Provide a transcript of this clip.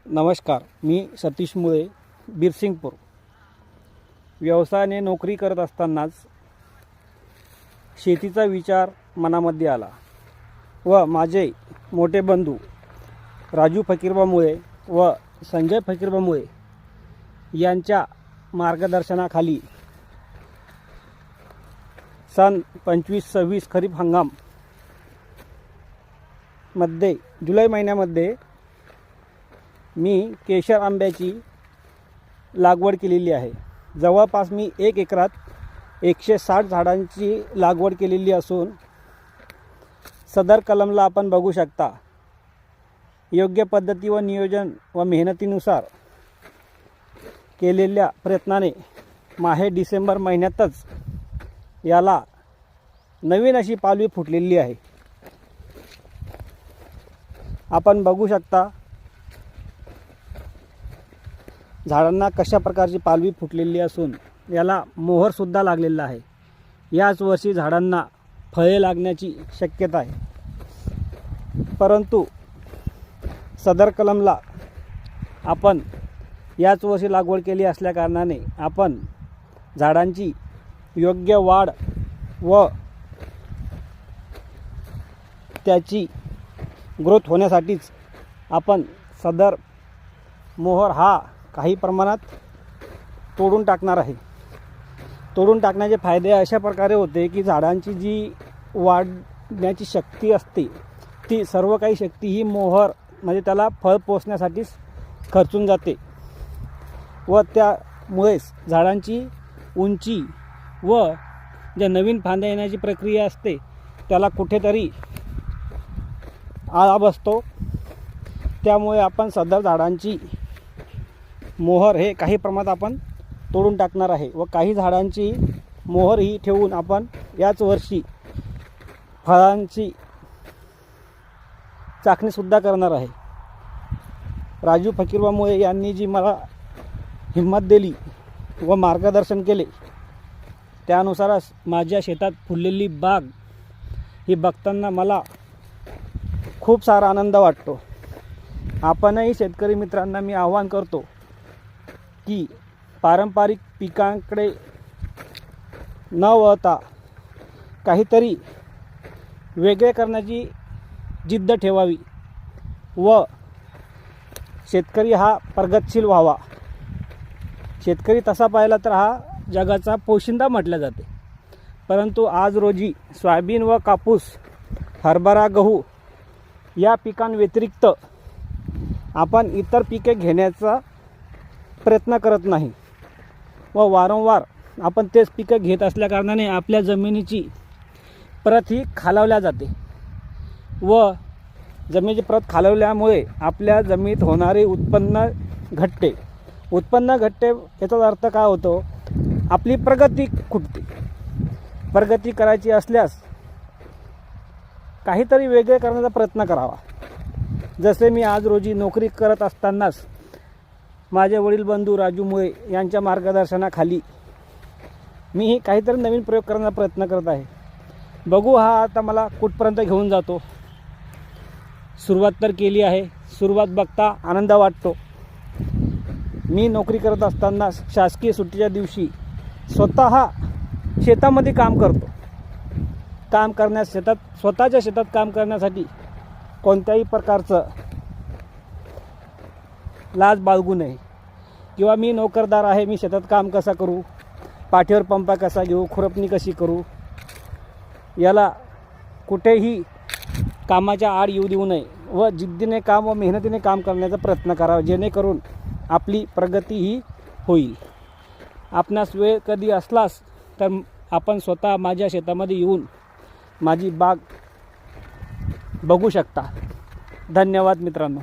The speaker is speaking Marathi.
नमस्कार, मी सतीश मुळे, बिरसिंगपूर. व्यवसायाने नोकरी करत असतानाच शेतीचा विचार मनामध्ये आला व माझे मोठे बंधू राजू फकीरबा मुळे व संजय फकीरबा मुळे यांच्या मार्गदर्शनाखाली सन 25-26 खरीप हंगाम मध्ये जुलै महिन्यामध्ये मी केशर आंब्याची लागवड केलेली आहे. जवळपास मी 1 एकरात 160 झाडांची लागवड केलेली असून सदर कलमला आपण बघू शकता, योग्य पद्धती व नियोजन व मेहनतीनुसार केलेल्या प्रयत्नाने डिसेंबर महिन्यातच याला नवीन अशी पालवी फुटलेली आहे. आपण बघू शकता झाडांना कशा प्रकारची पालवी फुटलेली असून याला मोहरसुद्धा लागलेला आहे. याच वर्षी झाडांना फळे लागण्याची शक्यता आहे. परंतु सदर कलमला आपण याच वर्षी लागवड केली असल्याकारणाने आपण झाडांची योग्य वाढ व त्याची ग्रोथ होण्यासाठीच आपण सदर मोहर हा काही प्रमाणात तोडून टाकणार आहे. तोडून टाकण्याचे फायदे अशा प्रकारे होते की झाडांची जी वाढण्याची शक्ती असते ती सर्व काही शक्ती ही मोहर म्हणजे त्याला फळ पोसण्यासाठीच खर्चून जाते व त्यामुळेच झाडांची उंची व ज्या नवीन फांद्या येण्याची प्रक्रिया असते त्याला कुठेतरी आळा बसतो. त्यामुळे आपण सदर झाडांची मोहर हे काही प्रमाणात आपण तोडून टाकणार आहे व काही झाडांची मोहर ही ठेवून आपण याच वर्षी फळांची चाखणीसुद्धा करणार आहे. राजू फकीरबा मुळे यांनी जी मला हिंमत दिली व मार्गदर्शन केले त्यानुसारच माझ्या शेतात फुललेली बाग ही बघताना मला खूप सारा आनंद वाटतो. आपणही शेतकरी मित्रांना मी आवाहन करतो की पारंपरिक पिकांकडे न वळता काहीतरी वेगळे करण्याची जिद्द ठेवावी व शेतकरी हा प्रगतशील व्हावा. शेतकरी तसा पाहिला तर हा जगाचा पोशिंदा म्हटला जाते. परंतु आज रोजी सोयाबीन व कापूस, हरभरा, गहू या पिकांव्यतिरिक्त आपण इतर पिके घेण्याचा प्रयत्न करत नाही व वारंवार आपण तेच पिकं घेत असल्याकारणाने आपल्या जमिनीची प्रत ही खालावल्या जाते व जमिनीची प्रत खालवल्यामुळे आपल्या जमिनीत होणारे उत्पन्न घटते. उत्पन्न घटते याचा अर्थ काय होतो, आपली प्रगती खुंटते. प्रगती करायची असल्यास काहीतरी वेगळे करण्याचा प्रयत्न करावा. जसे मी आज रोजी नोकरी करत असतानाच माझे वडील बंधू राजू मुळे यांच्या मार्गदर्शनाखाली मी काहीतरी नवीन प्रयोग करण्याचा प्रयत्न करत आहे. बघू हा आता मला कुठपर्यंत घेऊन जातो. सुरुवात तर केली आहे. सुरुवात बघता आनंद वाटतो. मी नोकरी करत असताना शासकीय सुट्टीच्या दिवशी स्वतः शेतामध्ये काम करतो. काम करण्यास स्वतःच्या शेतात काम करण्यासाठी कोणत्याही प्रकारचं लाज बाळगू नये किंवा मी नोकरदार आहे, मी शेतात काम कसं करू, पाठीवर पंपा कसा घेऊ, खुरपणी कशी करू, याला कुठेही कामाच्या आड येऊ देऊ नये व जिद्दीने काम व मेहनतीने काम करण्याचा प्रयत्न करावा, जेणेकरून आपली प्रगती ही होईल. आपणास वेळ कधी असलास तर आपण स्वतः माझ्या शेतामध्ये येऊन माझी बाग बघू शकता. धन्यवाद मित्रांनो.